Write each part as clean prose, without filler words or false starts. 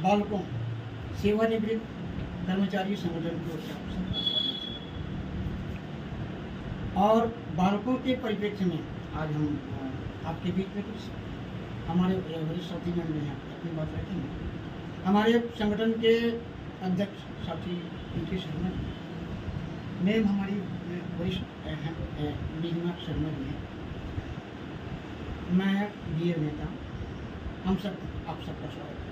बालकों सेवानिवृत्त कर्मचारी संगठन की ओर से आप सबका स्वागत है। और बालकों के परिप्रेक्ष्य में आज हम आपके बीच में कुछ हमारे वरिष्ठ साथी में अपनी बात रखेंगे। हमारे संगठन के अध्यक्ष साथी पीके शर्मा जी, मैम हमारी वरिष्ठ नीलिमा शर्मा जी हैं, मैं वीर नेता, हम सब आप सबका स्वागत है।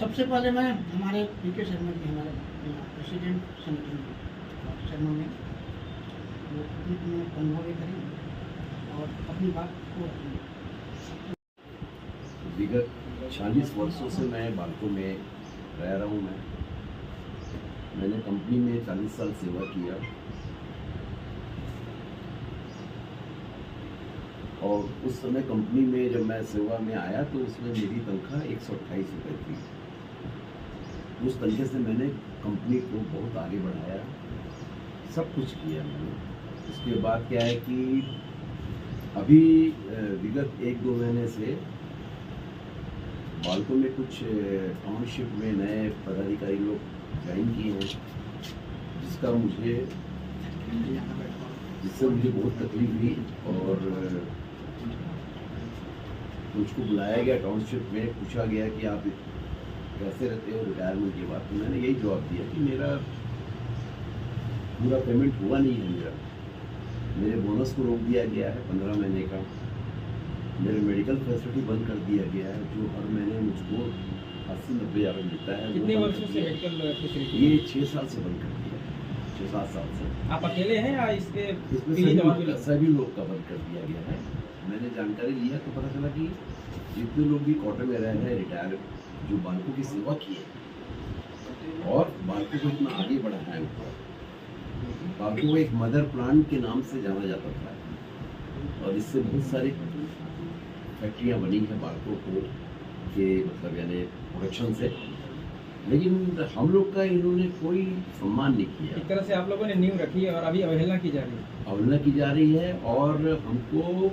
सबसे पहले मैं हमारे पीके शर्मा जी, हमारे प्रेसिडेंट संगठन शर्मा में वो अपने अनुभव करेंगे और अपनी बात को रखेंगे। विगत 40 वर्षों से मैं बालकों में रह रहा हूँ। मैंने कंपनी में 40 साल सेवा किया और उस समय कंपनी में जब मैं सेवा में आया तो उसमें मेरी तनख्वाह 128 रुपये थी। उस तनख्वाह से मैंने कंपनी को बहुत आगे बढ़ाया, सब कुछ किया मैंने। उसके बाद क्या है कि अभी विगत 1-2 महीने से बालकों में कुछ टाउनशिप में नए पदाधिकारी लोग ज्वाइन किए हैं, जिससे मुझे बहुत तकलीफ हुई और मुझको बुलाया गया टाउनशिप में, पूछा गया कि आप कैसे रहते हो रिटायरमेंट के बाद। तो मैंने यही जवाब दिया कि मेरा पूरा पेमेंट हुआ नहीं है, मेरे बोनस को रोक दिया गया है 15 महीने का, मेरे मेडिकल फैसिलिटी बंद कर दिया गया है जो हर महीने मुझको 80-90 हज़ार मिलता है। कितने वर्षों से मेडिकल फैसिलिटी? ये 6 साल से बंद कर दिया है, 6-7 साल से। आप अकेले हैं या इसमें सभी लोग का बंद कर दिया गया है। मैंने जानकारी ली है तो पता चला कि जितने लोग भी क्वार्टर में रह रहे हैं रिटायर, जो बालकों की सेवा की है और बालकों को इतना आगे बढ़ाया है, बालकों को एक मदर प्लांट के नाम से जाना जाता था और इससे बहुत सारी फैक्ट्रियाँ बनी हैं बालकों को के मतलब यानी प्रोडक्शन से, लेकिन हम लोग का इन्होंने कोई सम्मान नहीं किया। एक तरह से आप लोगों ने नींव रखी है और अभी अवहेलना की जा रही है। अवहेलना की जा रही है और हमको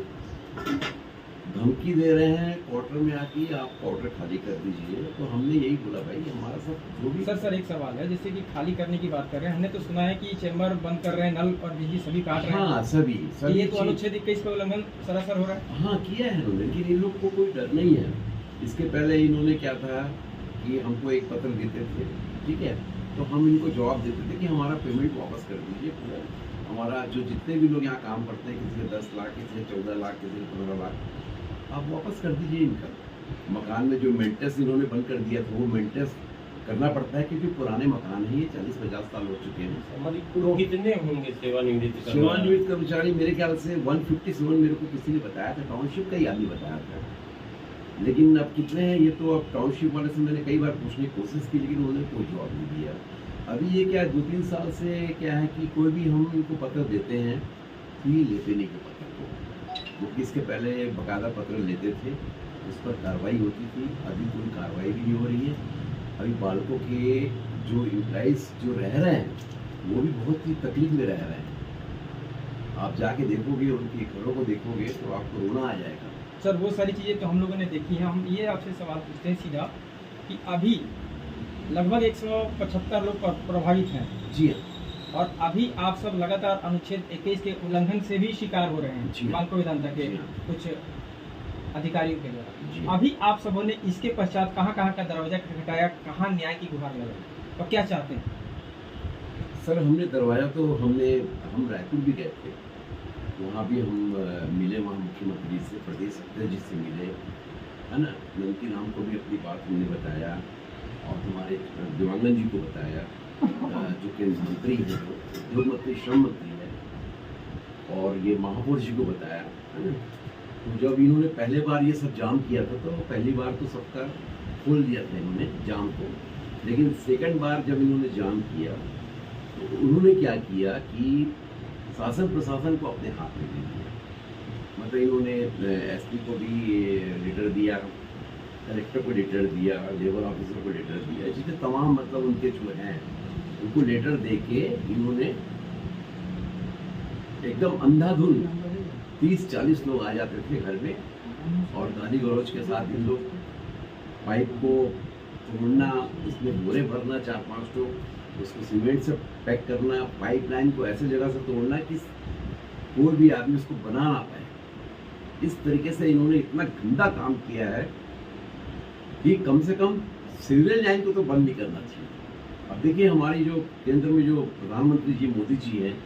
धमकी दे रहे हैं क्वार्टर में आके आप क्वार्टर खाली कर दीजिए। तो हमने यही बोला भाई हमारा सब जो भी। सर एक सवाल है, जैसे कि खाली करने की बात कर रहे हैं, हमने तो सुना है कि चैम्बर बंद कर रहे हैं, नल और बिजली सभी काट रहे हैं। हाँ सभी ये तो अनुच्छेद 21 का उल्लंघन सरासर हो रहा है। हाँ किया है उन्होंने, लेकिन इन लोग को कोई डर नहीं है। इसके पहले इन्होंने क्या था कि हमको एक पत्र देते थे, ठीक है, तो हम इनको जवाब देते थे कि हमारा पेमेंट वापस कर दीजिए पूरा। हमारा जो जितने भी लोग यहाँ काम करते हैं, किसी 10 लाख, किसी 14 लाख, किसी 15 लाख, आप वापस कर दीजिए इनका। मकान में जो मेंटेनेंस इन्होंने बंद कर दिया था वो मेंटेनेंस करना पड़ता है क्योंकि पुराने मकान हैं, ये 40-50 साल हो चुके हैं। तो कितने होंगे सेवानिवृत्त कर्मचारी? मेरे ख्याल से 157 मेरे को किसी ने बताया था, टाउनशिप का ही आदमी बताया था। लेकिन अब कितने हैं ये तो अब टाउनशिप वाले से मैंने कई बार पूछने की कोशिश की, लेकिन उन्होंने कोई जवाब नहीं दिया। अभी ये क्या 2-3 साल से क्या है कि कोई भी हम इनको पत्र देते हैं तो ये लेते नहीं के पत्र को, क्योंकि इसके पहले बाकायदा पत्र लेते थे, उस पर कार्रवाई होती थी। अभी कोई कार्रवाई भी नहीं हो रही है। अभी बालकों के जो एम्प्लॉइज जो रह रहे हैं वो भी बहुत ही तकलीफ में रह रहे हैं। आप जाके देखोगे, उनके घरों को देखोगे तो आपको रोना आ जाएगा। सर वो सारी चीज़ें तो हम लोगों ने देखी हैं। हम ये आपसे सवाल पूछते हैं सीधा कि अभी लगभग 175 लोग प्रभावित हैं। जी हाँ। और अभी आप सब लगातार अनुच्छेद 21 के उल्लंघन से भी शिकार हो रहे हैं बालको वेदांता के कुछ अधिकारियों के द्वारा। अभी आप सबों ने इसके पश्चात कहाँ का दरवाजा खटखटाया, कहाँ न्याय की गुहार लगाई और क्या चाहते हैं? सर हमने दरवाजा तो हम रायपुर भी गए थे, वहाँ भी हम मिले, वहाँ मुख्यमंत्री से, प्रदेश अध्यक्ष जी से मिले, है ना। नंदकी राम को भी अपनी बात हमने बताया और हमारे दिवांगन जी को बताया जो केंद्रीय मंत्री हैं, जो उद्योग मंत्री, श्रम मंत्री है, और ये महापौर जी को बताया, है ना। तो जब इन्होंने पहले बार ये सब जाम किया था तो पहली बार तो सबका खोल दिया था इन्होंने जाम को, लेकिन सेकंड बार जब इन्होंने जाम किया तो उन्होंने क्या किया कि शासन प्रशासन को अपने हाथ में ले लिया। मतलब इन्होंने एसपी को भी लेटर दिया, कलेक्टर को लेटर दिया, लेबर ऑफिसर को लेटर दिया, जिससे तमाम मतलब उनके जो हैं उनको लेटर दे के इन्होंने एकदम अंधाधुंध 30-40 लोग आ जाते थे घर में और गाली गलौज के साथ इन लोग पाइप को तोड़ना, उसमें बोरे भरना 4-5 तो, उसको सीमेंट से पैक करना, पाइपलाइन को ऐसे जगह से तोड़ना कि कोई भी आदमी उसको बना ना पाए। इस तरीके से इन्होंने इतना गंदा काम किया है कि कम से कम सीवरेज लाइन को तो बंद नहीं करना चाहिए। अब देखिए हमारी जो केंद्र में जो प्रधानमंत्री जी मोदी जी हैं,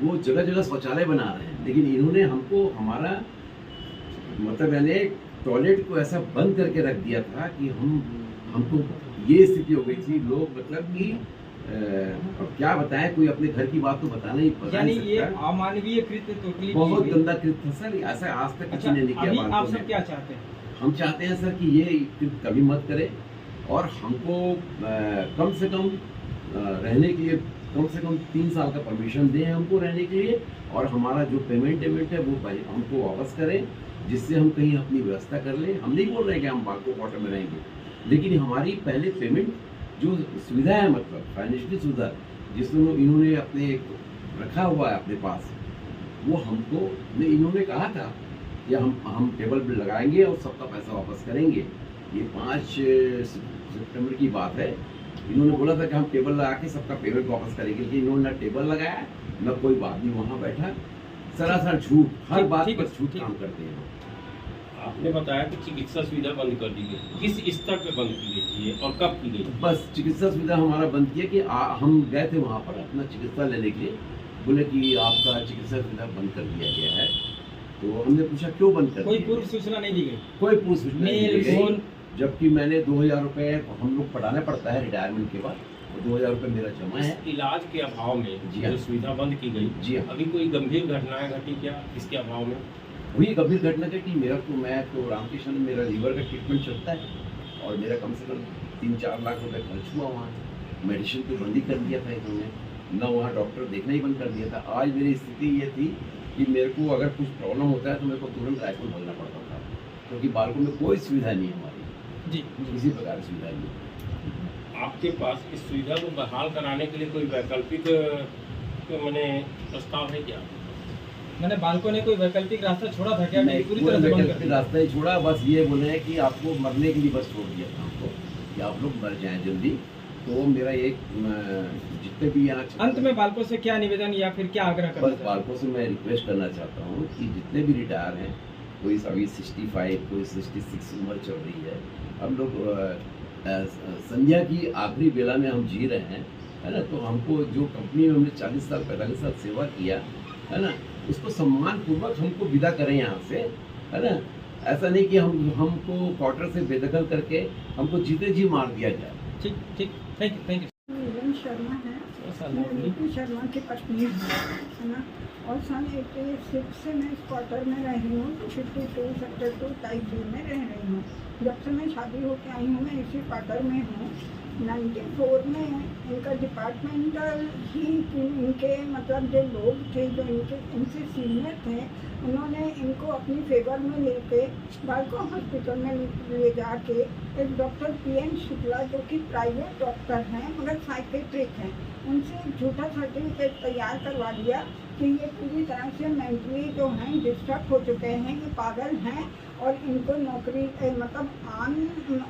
वो जगह जगह शौचालय बना रहे हैं, लेकिन इन्होंने हमको हमारा मतलब यानी टॉयलेट को ऐसा बंद करके रख दिया था कि हमको ये स्थिति हो गई थी। लोग मतलब कि अब क्या बताएं, कोई अपने घर की बात तो बताना ही पता यानी नहीं ये सकता। अमानवीय कृत्य टोटली बहुत गंदा कृत्य था सर, ऐसा आज तक अच्छा, किसी ने नहीं किया। अभी बालकों आप सब ने। क्या चाहते हैं? हम चाहते हैं सर कि ये कृत्य कभी मत करे और हमको कम से कम रहने के लिए कम से कम 3 साल का परमिशन दें हमको रहने के लिए, और हमारा जो पेमेंट है वो हमको वापस करें, जिससे हम कहीं अपनी व्यवस्था कर लें। हम नहीं बोल रहे हैं कि हम बालकों क्वार्टर में रहेंगे, लेकिन हमारी पहले पेमेंट जो सुविधा है, मतलब फाइनेंशियल सुविधा जिसमें इन्होंने अपने रखा हुआ है अपने पास, वो हमको इन्होंने कहा था कि हम टेबल पे लगाएंगे और सबका पैसा वापस करेंगे। ये 5 सितंबर की बात है। इन्होंने बोला था कि हम टेबल लगा के सबका पेमेंट वापस करेंगे, लेकिन इन्होंने ना टेबल लगाया ना कोई आदमी वहाँ बैठा। सरासर झूठ, हर बात पर झूठ काम करते हैं। आपने बताया कि चिकित्सा सुविधा बंद कर दी गई, किस स्तर पे बंद की गई थी और कब की गई? बस चिकित्सा सुविधा हमारा बंद किया कि हम गए थे वहाँ पर अपना चिकित्सा लेने के लिए, बोले कि आपका चिकित्सा सुविधा बंद कर दिया गया है। तो हमने पूछा क्यों बंद कर कोई दिया? पूर्व सूचना नहीं दी गई? कोई पूर्व सूचना नहीं मेल, दी गई। फोन? जबकि मैंने 2000 रुपये हम लोग पढ़ाना पड़ता है रिटायरमेंट के बाद, तो 2000 रुपये मेरा जमा है। इलाज के अभाव में जी हाँ। जो सुविधा बंद की गई, जी हाँ। अभी कोई गंभीर घटनाएं घटी क्या इसके अभाव में? वही गंभीर घटना है कि मैं तो रामकृष्ण में मेरा लीवर का ट्रीटमेंट चलता है और मेरा कम से कम 3-4 लाख रुपए खर्च हुआ वहाँ। मेडिसिन तो बंद ही कर दिया था इन्होंने, ना वहाँ डॉक्टर देखना ही बंद कर दिया था। आज मेरी स्थिति ये थी कि मेरे को अगर कुछ प्रॉब्लम होता है तो मेरे को तुरंत रायपुर भागना पड़ता था, क्योंकि बालकों में कोई सुविधा नहीं है हमारी, जी किसी प्रकार की सुविधा नहीं। आपके पास इस सुविधा को बहाल कराने के लिए कोई वैकल्पिक मैंने प्रस्ताव है क्या? मैंने बालकों ने कोई वैकल्पिक रास्ता छोड़ा था क्या? नहीं, पूरी कोई तरह से बंद कर वैकल्पिक दिया? रास्ता ही छोड़ा। बस ये बोले हैं कि आपको मरने के लिए बस छोड़ दिया था हमको कि आप लोग मर जाएं जल्दी। तो मेरा एक जितने भी यहाँ अंत में बालकों से क्या निवेदन या फिर क्या आग्रह करना बस चाहते हैं? बालकों से मैं रिक्वेस्ट करना चाहता हूँ कि जितने भी रिटायर हैं, कोई अभी 65, कोई 66 उम्र चल रही है, हम लोग संध्या की आखिरी बेला में हम जी रहे हैं, है ना। तो हमको जो कंपनी में हमने 40 साल 45 साल सेवा किया है ना, उसको सम्मान पूर्वक हमको विदा करें यहाँ से, है ना। ऐसा नहीं कि हमको क्वार्टर से बेदखल करके हमको जीते जी मार दिया जाए। ठीक ठीक, थैंक यू। नीलम शर्मा है, मैं नीतू शर्मा की पत्नी हूँ, है ना। और सन 86 से मैं इस क्वार्टर में रही हूँ, 52 सेक्टर 2 टाइप बी में रह रही हूँ। जब से मैं शादी होकर आई हूँ मैं इसी क्वार्टर में हूँ। 94 में इनका डिपार्टमेंटल ही इनके मतलब जो लोग थे जो इनसे सीनियर थे, उन्होंने इनको अपनी फेवर में लेके बालकों हॉस्पिटल में ले जाके एक डॉक्टर PN शुक्ला जो कि प्राइवेट डॉक्टर हैं मगर साइकेट्रिक हैं, उनसे एक झूठा सर्टिफिकेट तैयार करवा दिया कि ये पूरी तरह से मेंटली जो हैं डिस्टर्ब हो चुके हैं, ये पागल हैं और इनको नौकरी मतलब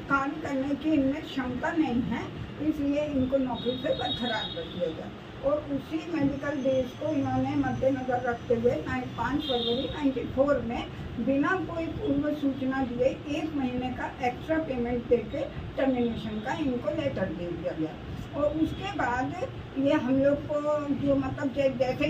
काम करने की इनमें क्षमता नहीं है, इसलिए इनको नौकरी से बरकरार कर दिया गया। और उसी मेडिकल डेज को इन्होंने मद्देनजर रखते हुए 5 फरवरी 94 में बिना कोई पूर्व सूचना दिए 1 महीने का एक्स्ट्रा पेमेंट देके टर्मिनेशन का इनको लेटर दे दिया गया। और उसके बाद ये हम लोग को जो मतलब जैसे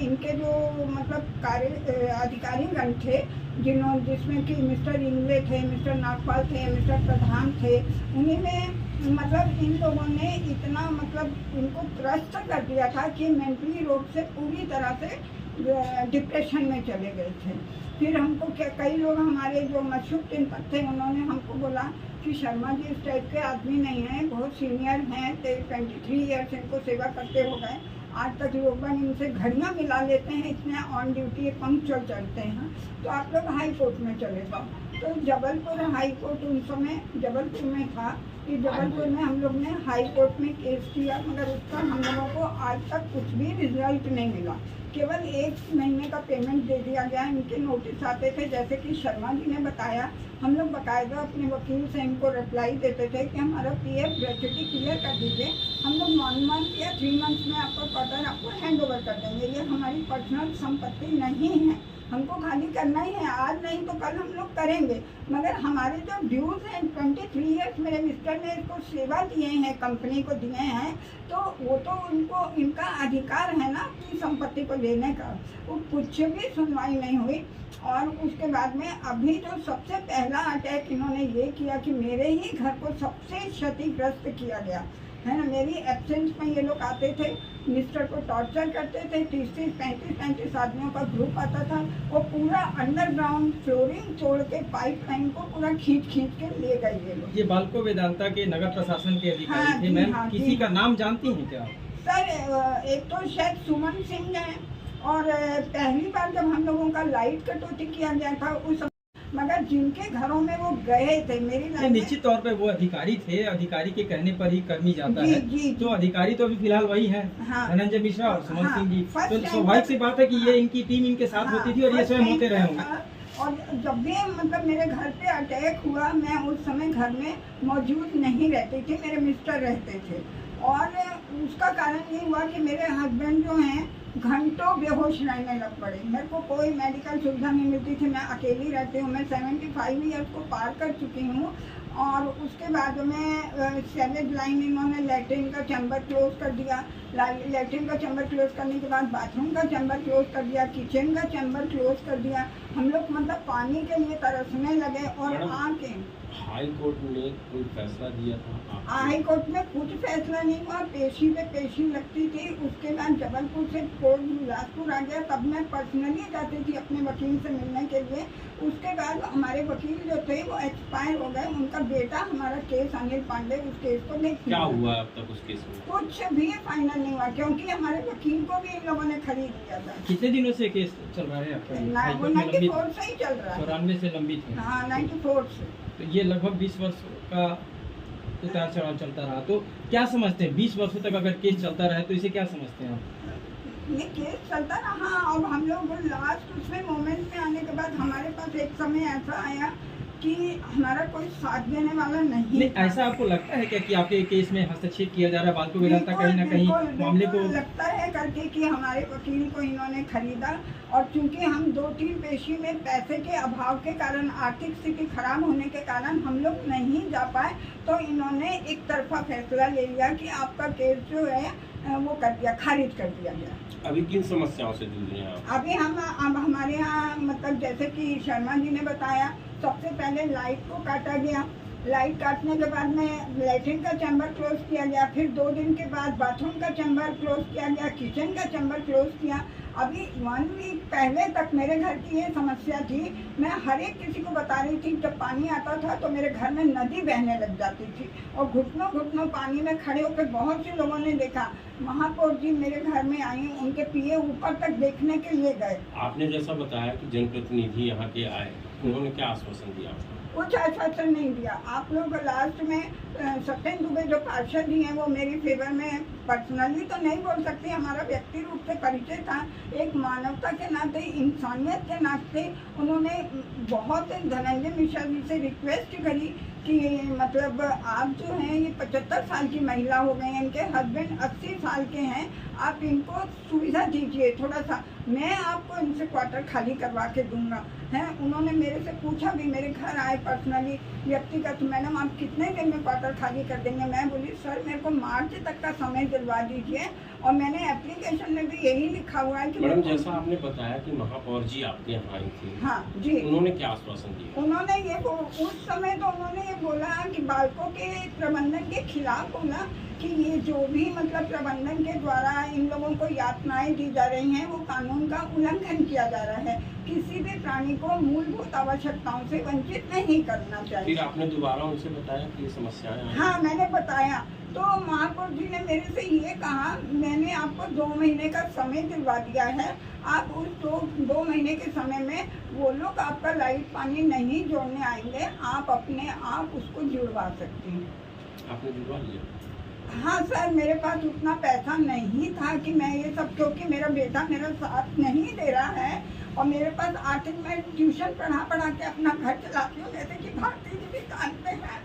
इनके जो मतलब कार्य अधिकारीगण थे जिसमें कि मिस्टर इंगले थे, मिस्टर नागपाल थे, मिस्टर प्रधान थे, उन्हीं में मतलब इन लोगों ने इतना मतलब इनको त्रस्त कर दिया था कि मेंटली रोग से पूरी तरह से डिप्रेशन में चले गए थे। फिर हमको कई लोग हमारे जो मशहूर चिंतक थे उन्होंने हमको बोला कि शर्मा जी इस टाइप के आदमी नहीं हैं, बहुत सीनियर हैं, 23 ईयर्स इनको सेवा करते हो गए, आज तक लोगबान इनसे घड़ियाँ मिला लेते हैं, इतने ऑन ड्यूटी पंक्चुअल चलते हैं, तो आप लोग हाई कोर्ट में चले जाओ। तो जबलपुर हाई कोर्ट उन समय जबलपुर में था कि जबलपुर में हम लोग ने हाई कोर्ट में केस किया, मगर उसका हम लोगों को आज तक कुछ भी रिजल्ट नहीं मिला। केवल 1 महीने का पेमेंट दे दिया गया। इनके नोटिस आते थे, जैसे कि शर्मा जी ने बताया, हम लोग बाकायदा अपने वकील से इनको रिप्लाई देते थे कि हमारा PF ग्रेच्युटी क्लियर कर दीजिए, हम लोग 1 मंथ या 3 मंथ में आपका क्वार्टर आपको हैंड ओवर कर देंगे, ये हमारी पर्सनल संपत्ति नहीं है, हमको खाली करना ही है, आज नहीं तो कल हम लोग करेंगे। मगर हमारे जो ड्यूज हैं 23 ईयर्स मेरे मिस्टर ने इसको सेवा दिए हैं, कंपनी को दिए हैं, तो वो तो उनको इनका अधिकार है ना अपनी संपत्ति को लेने का। वो कुछ भी सुनवाई नहीं हुई। और उसके बाद में अभी जो सबसे पहला अटैक इन्होंने ये किया कि मेरे ही घर को सबसे क्षतिग्रस्त किया गया है ना। मेरी एब्सेंस में ये लोग आते थे, मिस्टर को टॉर्चर करते थे, 30-35 आदमियों का ग्रुप आता था, वो पूरा अंडरग्राउंड फ्लोरिंग तोड़ के पाइपलाइन को पूरा खींच के ले गए ये लोग। ये बाल्को वेदांता के नगर प्रशासन के अधिकारी हाँ, थे। जी, मैम हाँ, किसी जी। का नाम जानती हैं क्या? सर एक तो शायद सुमन सिंह है, और पहली बार जब हम लोगों का लाइट कटौती किया गया था उस, मगर जिनके घरों में वो गए थे मेरी लाइन में, निश्चित तौर पे वो अधिकारी थे, अधिकारी के कहने पर ही कर्मी जाता जी, है। जी, तो अधिकारी तो अभी फिलहाल वही है, हाँ। धनंजय मिश्रा और सुमन हाँ, सिंह जी। फर्स्ट तो टाइम स्वाभाविक सी बात है कि ये इनकी टीम इनके साथ हाँ, होती थी और ये फर्स्ट स्वयं टाइम होते रहे होंगे। था। और जब भी मतलब मेरे घर पे अटैक हुआ, मैं उस समय घर में मौजूद नहीं रहती थी, मेरे मिस्टर रहते थे। और उसका कारण ये हुआ कि मेरे हस्बैंड जो हैं घंटों बेहोश रहने लग पड़े। मेरे को कोई मेडिकल सुविधा नहीं मिलती थी, मैं अकेली रहती हूँ, मैं 75 ईयर्स को पार कर चुकी हूँ। और उसके बाद में सैलेड लाइन इन्होंने लैट्रिन का चैम्बर क्लोज कर दिया, लैट्रिन का चैम्बर क्लोज करने के बाद बाथरूम का चैम्बर क्लोज कर दिया, किचन का चैम्बर क्लोज कर दिया। हम लोग मतलब पानी के लिए तरसने लगे। और आके हाई कोर्ट ने कोई फैसला दिया था? हाई कोर्ट में कुछ फैसला नहीं हुआ, पेशी पे पेशी लगती थी। उसके बाद जबलपुर से कोर्ट बिलासपुर आ गया, तब मैं पर्सनली जाती थी अपने वकील से मिलने के लिए। उसके बाद हमारे वकील जो थे वो एक्सपायर हो गए, उनका बेटा हमारा केस अनिल पांडे उस केस को देख क्या हुआ अब तक उस केस में? कुछ भी फाइनल नहीं हुआ, क्योंकि हमारे वकील को भी इन लोगों ने खरीद लिया था। कितने दिनों से केस चल रहा है आपका? हाई वो कोर्ट में लंबित, 94 से ही चल रहा है। 94 से लंबित है। हाँ 94 से। तो ये लगभग 20 वर्ष का उतार चढ़ाव चलता रहा। तो क्या समझते हैं 20 वर्षों तक अगर केस चलता रहे तो इसे क्या समझते हैं आप? ये केस चलता रहा। अब हम लोग लास्ट उसमें मोमेंट में आने के बाद हमारे पास एक समय ऐसा आया कि हमारा कोई साथ देने वाला नहीं नहीं, था। ऐसा आपको लगता है क्या कि आपके केस में हस्तक्षेप किया जा रहा है? बाल्को वेदांता कहीं ना कहीं मामले को लगता है करके कि हमारे वकील को इन्होंने खरीदा। और चूंकि हम 2-3 पेशी में पैसे के अभाव के कारण, आर्थिक स्थिति खराब होने के कारण हम लोग नहीं जा पाए, तो इन्होंने एक तरफा फैसला ले लिया कि आपका केस जो है वो कर दिया, खारिज कर दिया गया। अभी किन समस्याओं से जूझ रहे हैं आप? अभी अब हमारे यहाँ मतलब जैसे कि शर्मा जी ने बताया, सबसे पहले लाइट को काटा गया, लाइट काटने के बाद में लैट्रिन का चैम्बर क्लोज किया गया, फिर 2 दिन के बाद बाथरूम का चैम्बर क्लोज किया गया, किचन का चैम्बर क्लोज किया। अभी 1 वीक पहले तक मेरे घर की ये समस्या थी, मैं हर एक किसी को बता रही थी, जब पानी आता था तो मेरे घर में नदी बहने लग जाती थी और घुटनों पानी में खड़े होकर बहुत से लोगों ने देखा। महापौर जी मेरे घर में आई, उनके पिए ऊपर तक देखने के लिए गए। आपने जैसा बताया कि जनप्रतिनिधि यहाँ के आए, उन्होंने क्या आश्वासन दिया आपको? कुछ आश्वासन नहीं दिया। आप लोग लास्ट में सत्येंद्र दुबे जो पार्षद जी हैं वो मेरी फेवर में पर्सनली तो नहीं बोल सकती, हमारा व्यक्ति रूप से परिचय था। एक मानवता के नाते, इंसानियत के नाते उन्होंने बहुत धनंजय मिश्रा जी से रिक्वेस्ट करी कि मतलब आप जो हैं ये 75 साल की महिला हो गई हैं, इनके हस्बैंड 80 साल के हैं, आप इनको सुविधा दीजिए थोड़ा सा, मैं आपको इनसे क्वार्टर खाली करवा के दूंगा। हैं उन्होंने मेरे से पूछा भी, मेरे घर आए पर्सनली व्यक्तिगत, मैडम आप कितने दिन में क्वार्टर खाली कर देंगे? मैं बोली सर मेरे को मार्च तक का समय दिलवा दीजिए। और मैंने एप्लीकेशन में भी यही लिखा हुआ है कि मैडम जैसा आपने बताया कि महापौर जी आपके यहाँ आई थी, हाँ जी, उन्होंने क्या आश्वासन दिया? उन्होंने ये उस समय तो उन्होंने ये बोला कि बाल्को के प्रबंधन के खिलाफ बोला कि ये जो भी मतलब प्रबंधन के द्वारा इन लोगों को यातनाएं दी जा रही हैं वो कानून का उल्लंघन किया जा रहा है, किसी भी प्राणी को मूलभूत आवश्यकताओं से वंचित नहीं करना चाहिए। फिर आपने दोबारा उनसे बताया कि ये समस्याएं आई? हाँ मैंने बताया, तो महापौर जी ने मेरे से ये कहा, मैंने आपको 2 महीने का समय दिलवा दिया है, आप उस 2 महीने के समय में वो लोग आपका लाइट पानी नहीं जोड़ने आएंगे, आप अपने आप उसको जुड़वा सकते हैं। आपने जुड़वा लिया? हाँ सर, मेरे पास उतना पैसा नहीं था कि मैं ये सब, क्योंकि मेरा बेटा मेरा साथ नहीं दे रहा है और मेरे पास आर्थिक, मैं ट्यूशन पढ़ा के अपना घर चलाती हूँ। जैसे कि भारती जी भी जानते हैं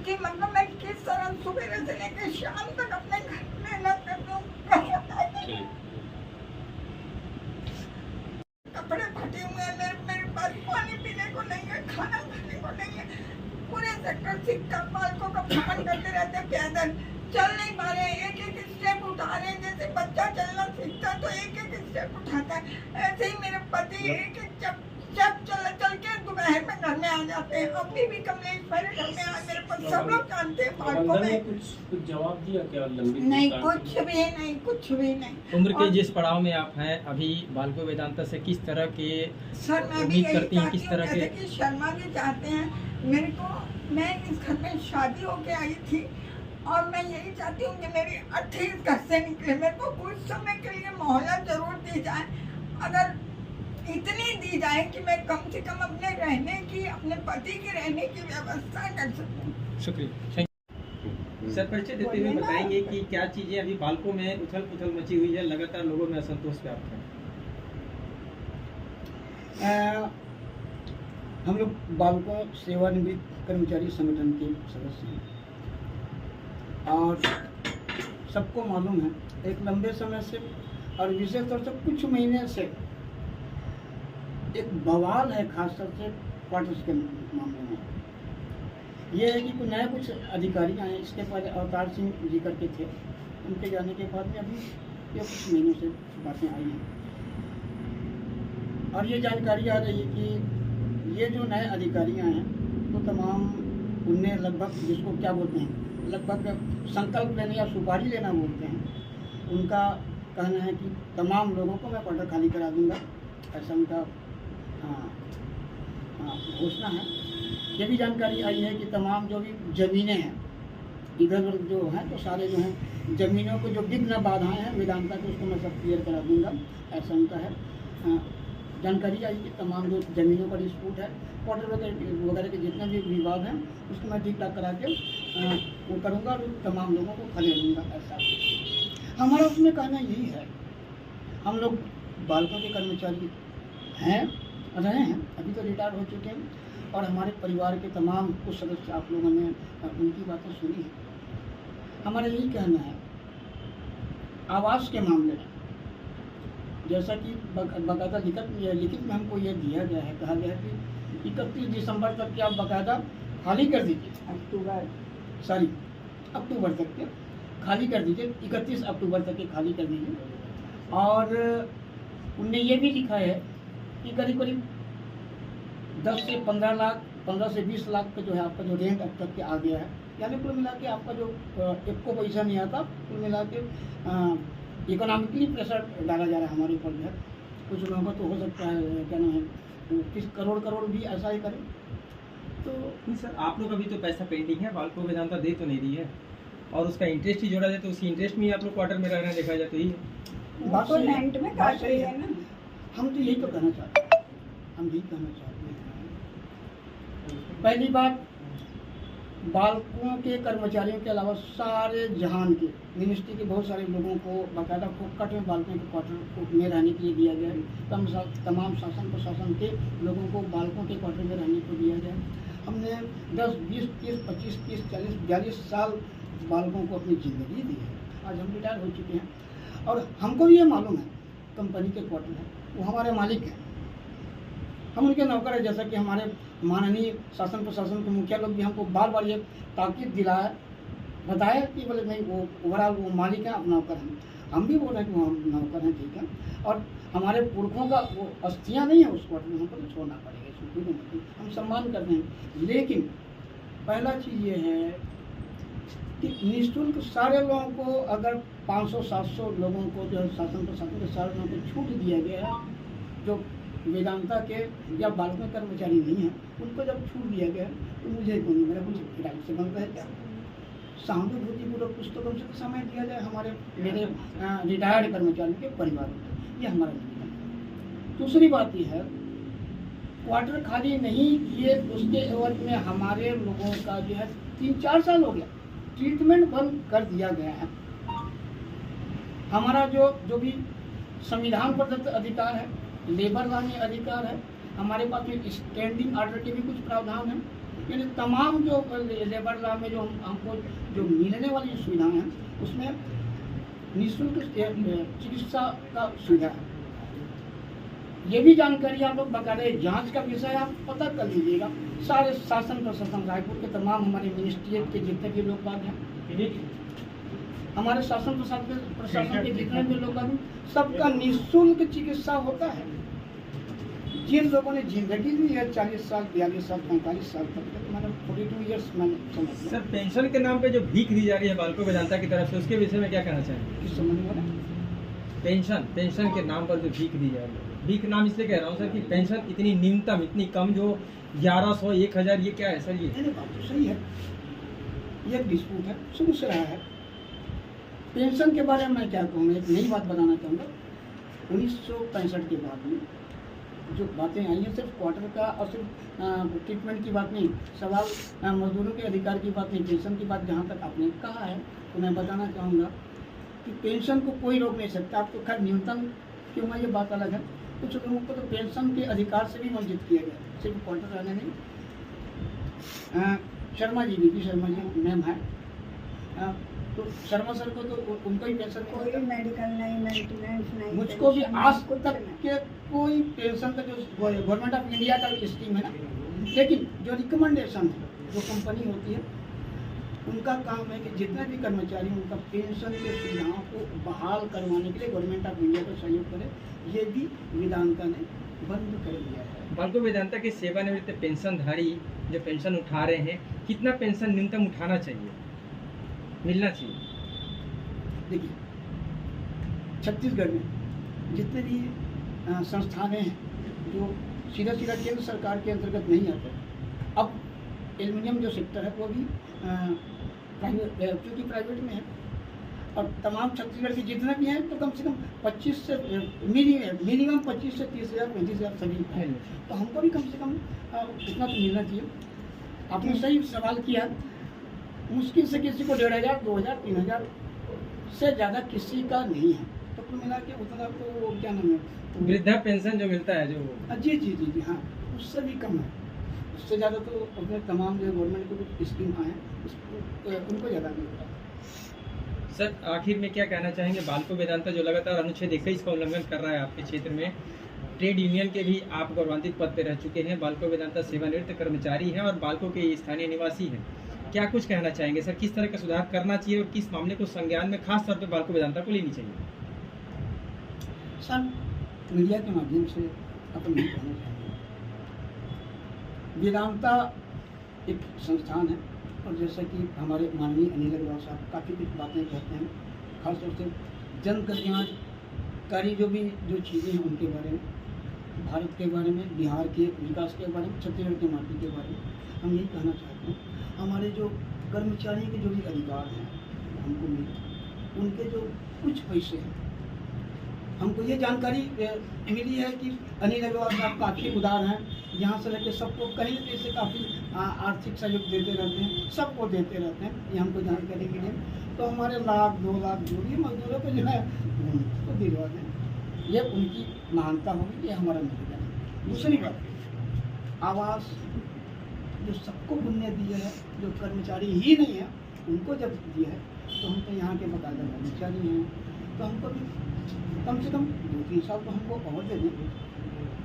कि मतलब मैं किस तरह सुबह से लेकर शाम तक अपने घर मेहनत करती हूँ। कपड़े फटे हुए हैं, मेरे पास पानी पीने को नहीं है, खाना खाने को नहीं है। पूरे सेक्टर सिक्का बालकों का भ्रमण करते रहते, पैदल चल नहीं पा रहे, एक एक स्टेप उठा रहे हैं। जैसे बच्चा चलना सीखता तो एक एक स्टेप उठाता है, ऐसे ही मेरे पति एक एक चल के दोपहर में घर में आ जाते हैं। अभी भी कमलेश्वर घर में आ, मेरे पति सब लोग जानते हैं। बालकों में कुछ जवाब दिया क्या? लंबी नहीं, कुछ भी नहीं। उम्र के जिस पड़ाव में आप हैं अभी, बालको वेदांता से किस तरह के सर मैं भी उम्मीद यही करती हैं, किस चाहती हूँ, तरह के? जैसे कि शर्मा जी चाहते हैं मेरे को, मैं इस घर में शादी होके आई थी और मैं यही चाहती हूँ कि मेरी 28 घर से निकले। मेरे को कुछ समय के लिए मोहलत जरूर दी जाए, अगर इतनी दी जाए कि मैं कम से कम अपने रहने की, अपने पति के रहने की व्यवस्था कर सकूँ। शुक्रिया। सर, परिचय देते हुए बताएंगे कि क्या चीजें अभी बालकों में उथल पुथल मची हुई है, लगातार लोगों में असंतोष व्याप्त है? हम लोग बालकों सेवानिवृत्त कर्मचारी संगठन के सदस्य हैं और सबको मालूम है एक लंबे समय से और विशेष तौर से कुछ महीने से एक बवाल है, खासतौर से क्वार्टर्स के मामले में। ये है कि कुछ अधिकारी आए, इसके पहले अवतार सिंह जी करके थे, उनके जाने के बाद में अभी ये कुछ महीनों से बातें आई हैं और ये जानकारी आ रही है कि ये जो नए अधिकारी आए हैं तो तमाम उनने लगभग, जिसको क्या बोलते हैं, लगभग संकल्प लेना या सुपारी लेना बोलते हैं, उनका कहना है कि तमाम लोगों को मैं क्वार्टर खाली करा दूंगा, ऐसा उनका घोषणा है। ये भी जानकारी आई है कि तमाम जो भी ज़मीनें हैं इधर उधर जो हैं, तो सारे जो हैं ज़मीनों को जो विघ्न बाधाएं हैं वेदांता को, उसको मैं सब क्लियर करा दूंगा, ऐसा उनका है। जानकारी आई कि तमाम जो ज़मीनों का डिस्प्यूट है, क्वार्टर वगैरह के जितने भी विवाद हैं, उसको मैं ठीक ठाक करा के वो करूँगा और तमाम लोगों को खड़े दूँगा, ऐसा हमारा उसमें कहना यही है। हम लोग बालकों के कर्मचारी हैं, रहे हैं, अभी तो रिटायर हो चुके हैं और हमारे परिवार के तमाम कुछ सदस्य आप लोगों ने उनकी बातें सुनी है। हमारा यही कहना है आवास के मामले में, जैसा कि बाकायदा लिखित में हमको ये दिया गया है, कहा गया है कि 31 दिसंबर तक के आप बाकायदा खाली कर दीजिए, अक्टूबर तक के खाली कर दीजिए, 31 अक्टूबर तक के खाली कर दीजिए। और उनने ये भी लिखा है कि करीब 10 से 15 लाख, 15 से 20 लाख का जो है आपका जो रेंट अब तक के आ गया है, यानी कुल मिला के आपका जो एक को पैसा नहीं आता, कुल मिला के इकोनॉमिकली प्रेशर डाला जा रहा है हमारे ऊपर जो है। कुछ लोगों को तो हो सकता है क्या नाम है, किस करोड़ भी ऐसा ही करें। तो नहीं सर, आप लोग अभी तो पैसा पेंडिंग है, बालको वेदांता दे तो नहीं रही है और उसका इंटरेस्ट ही जोड़ा जाए तो उसी इंटरेस्ट में ही आप लोग क्वार्टर में रह रहे हैं, देखा जाए तो ही बात तो रेंट में काट रही है ना। हम तो यही तो कहना चाहते हैं, हम यही कहना चाहते हैं। पहली बात, बालकों के कर्मचारियों के अलावा सारे जहान के मिनिस्ट्री के बहुत सारे लोगों को बाकायदा फोकट में बालकों के क्वार्टर में रहने के लिए दिया गया है। तमाम शासन प्रशासन के लोगों को बालकों के क्वार्टर में रहने को दिया गया। हमने 10, 20, 30, 25, 30, 40, 42 साल बालकों को अपनी ज़िंदगी दी है। आज हम रिटायर हो चुके हैं और हमको भी ये मालूम है कंपनी के क्वार्टर है, वो हमारे मालिक हैं, हम उनके नौकर हैं। जैसा कि हमारे माननीय शासन प्रशासन के मुखिया लोग भी हमको बार बार ये ताकीद दिलाया, बताया कि बोले नहीं, वो ओवरऑल वो मालिक हैं, अब नौकर हैं। हम भी बोल रहे हैं कि वो हम नौकर हैं, ठीक है। और हमारे पुरखों का वो अस्थियाँ नहीं है उस क्वार्टर में, हमको तो छोड़ना पड़ेगा, इसमें कोई नहीं, हम सम्मान करते हैं। लेकिन पहला चीज़ ये है कि निःशुल्क सारे लोगों को, अगर 500-700 लोगों को जो शासन प्रशासन के सारे लोगों को छूट दिया गया है, जो वेदांता के या बालकों कर्मचारी नहीं हैं, उनको जब छूट दिया गया तो मुझे को नहीं, मेरा कुछ किराए से बनता है क्या? सहानुभूतिपूर्वक कुछ तो कम से कम समय दिया जाए हमारे मेरे रिटायर्ड कर्मचारियों के परिवारों को, ये हमारा निवेदन है। दूसरी बात यह है, क्वार्टर खाली नहीं किए उसके एवज में हमारे लोगों का जो है 3-4 साल हो गया ट्रीटमेंट बंद कर दिया गया है। हमारा जो भी संविधान प्रदत्त अधिकार है, लेबर लॉ में अधिकार है, हमारे पास में स्टैंडिंग ऑर्डर के भी कुछ प्रावधान हैं। यानी तमाम जो लेबर लॉ में जो हमको जो मिलने वाली सुविधाएं हैं उसमें निःशुल्क चिकित्सा का सुविधा है। ये भी जानकारी आप लोग बकायदे जांच का विषय आप पता कर लीजिएगा। सारे शासन प्रशासन रायपुर के तमाम हमारे मिनिस्ट्रियट के जितने भी लोग बाग हैं, हमारे शासन प्रशासन के जितने भी लोग बाग हैं, सबका निःशुल्क चिकित्सा होता है। जिन लोगों ने जिंदगी दी है 40 साल 42 साल 45 साल तक, मैंने 42 ईयर्स मैंने समझ लिया। सर पेंशन के नाम पे जो भीख दी जा रही है बालको वेदांता की तरफ से, उसके विषय में क्या कहना चाहेंगे? किस समझ में पेंशन के नाम पर जो भीख दी जा रही है, भीख नाम इसलिए कह रहा हूँ सर कि पेंशन इतनी न्यूनतम इतनी कम जो 1100 1000, ये क्या है सर? ये नहीं, बात तो सही है, ये डिस्प्यूट है, शुरू से रहा है। पेंशन के बारे में मैं क्या कहूँगा, एक नई बात बताना चाहूँगा। 1965 के बाद में जो बातें आई हैं, सिर्फ क्वार्टर का और सिर्फ ट्रीटमेंट की बात नहीं, सवाल मजदूरों के अधिकार की बात नहीं, पेंशन की बात जहाँ तक आपने कहा है तो मैं बताना चाहूँगा कि पेंशन को कोई रोक नहीं सकता। आपको खैर न्यूनतम क्यों है ये बात अलग है। कुछ लोगों को तो पेंशन के अधिकार से भी वंचित किया गया, सिर्फ क्वार्टर रहने नहीं। शर्मा जी, बीपी शर्मा जी मैम है, तो शर्मा सर को तो उनको ही पेंशन कोई मेडिकल नहीं, मेंटेनेंस नहीं, मुझको भी पेंशन आज कुछ तक नहीं। के कोई पेंशन का जो गवर्नमेंट ऑफ इंडिया का स्कीम है ना, लेकिन जो रिकमेंडेशन है, जो कंपनी होती है उनका काम है कि जितने भी कर्मचारी उनका पेंशन के सुविधाओं को बहाल करवाने के लिए गवर्नमेंट ऑफ इंडिया को सहयोग करे। ये भी वेदांता ने बंद कर दिया है। बालको वेदांता के सेवानिवृत्त पेंशनधारी जो पेंशन उठा रहे हैं, कितना पेंशन न्यूनतम उठाना चाहिए, मिलना चाहिए? देखिए, छत्तीसगढ़ में जितने भी संस्थानें हैं जो सीधा केंद्र सरकार के अंतर्गत नहीं आते, अब एल्युमिनियम जो सेक्टर है वो भी प्राइवेट, क्योंकि प्राइवेट में है, और तमाम छत्तीसगढ़ के जितने भी हैं तो कम से कम 25 से मिनिमम 25 से 30,000 35,000 सभी हैं। तो हमको भी कम से कम इतना तो मिलना चाहिए। आपने सही सवाल किया, मुश्किल से किसी को 1,500 2,000 3,000 से ज़्यादा किसी का नहीं है, तो कुल मिला के उतना तो क्या नाम है, वृद्धा पेंशन जो मिलता है जो जी जी जी जी हाँ, उससे भी कम है। उससे ज़्यादा तो अपने तमाम जो गवर्नमेंट के कुछ स्कीम आए हैं उनको ज़्यादा मिलता है। सर आखिर में क्या कहना चाहेंगे? बालको वेदांता जो लगातार अनुच्छेद 21 का उल्लंघन कर रहा है आपके क्षेत्र में, ट्रेड यूनियन के भी आप गौरवान्वित पद पर रह चुके हैं, बालको वेदांता सेवानिवृत्त कर्मचारी हैं और बालको के स्थानीय निवासी हैं, क्या कुछ कहना चाहेंगे सर? किस तरह का सुधार करना चाहिए और किस मामले को संज्ञान में खास तौर पर बालको वेदांता को लेनी चाहिए? सर मीडिया के माध्यम से अपन ये कहना चाहेंगे, वेदांता एक संस्थान है, और जैसा कि हमारे माननीय अनिल अग्रवाल साहब काफ़ी कुछ बातें कहते हैं, खासतौर से जन कल्याणकारी जो चीज़ें हैं उनके बारे में, भारत के बारे में, बिहार के विकास के बारे में, छत्तीसगढ़ की माटी के बारे में हम यही कहना चाहते हैं। हमारे जो कर्मचारियों के जो भी अधिकार हैं हमको मिले, उनके जो कुछ पैसे हैं, हमको ये जानकारी मिली है कि अनिल अग्रवाल साहब काफ़ी उदार हैं, यहाँ से लेकर सबको कहीं न कहीं से काफ़ी आर्थिक सहयोग देते रहते हैं, सबको देते रहते हैं, ये हमको जानकारी मिली है। तो हमारे 1 लाख 2 लाख जो भी मजदूरों को जो है उनको दिलवा दें, ये उनकी महानता होगी, ये हमारा निवेदन है। दूसरी बात, आवास जो सबको बुनियाद दिया है, जो कर्मचारी ही नहीं है उनको जब दिया है, तो हम तो यहाँ के बकायदा कर्मचारी हैं, तो हमको भी कम से कम 2-3 साल तो हमको और दे दें,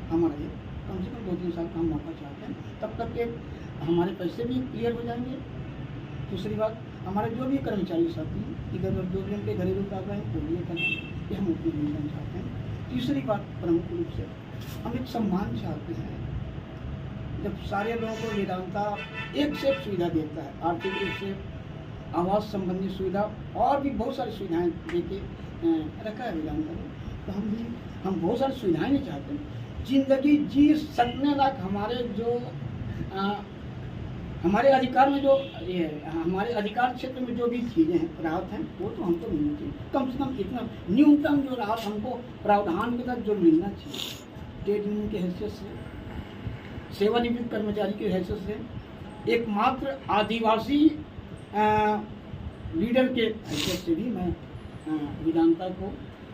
हमारा ये कम से कम 2-3 साल का हम मौका चाहते हैं, तब तक के हमारे पैसे भी क्लियर हो जाएंगे। दूसरी बात, हमारे जो भी कर्मचारी साथी इधर जो भी उनके घरेलू कागज हैं वो भी करना कि हम अपनी योजना चाहते हैं। तीसरी बात, प्रमुख रूप से हम एक सम्मान चाहते हैं, जब सारे लोगों को वेदांता एक से एक सुविधा देता है, आर्थिक रूप से, आवास संबंधी सुविधा और भी बहुत सारी सुविधाएं देके रखा है वेदांता ने, तो हम बहुत सारी सुविधाएं नहीं चाहते। जिंदगी जी सकने लायक हमारे अधिकार में जो हमारे अधिकार क्षेत्र में जो भी चीज़ें हैं, राहत हैं, वो तो हमको मिलनी चाहिए। कम से कम इतना न्यूनतम जो राहत हमको प्रावधान के तहत जो मिलना चाहिए, ट्रेड यूनियन की हैसियत से, सेवानिवृत्त कर्मचारी की हैसियत से, एकमात्र आदिवासी लीडर के हैसियत से भी मैं वेदांता को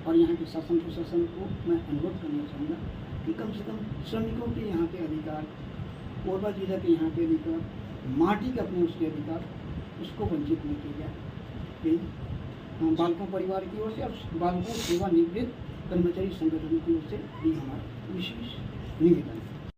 और यहाँ के शासन प्रशासन को मैं अनुरोध करना चाहूँगा कि कम से कम श्रमिकों के यहाँ के अधिकार, कोरबा जिला के यहाँ के अधिकार, माटी के अपने उसके अधिकार, उसको वंचित नहीं किया जाए। यही बालकों परिवार की ओर से और बालकों सेवानिवृत्त कर्मचारी संगठन की ओर से भी हमारा विशेष निवेदन है।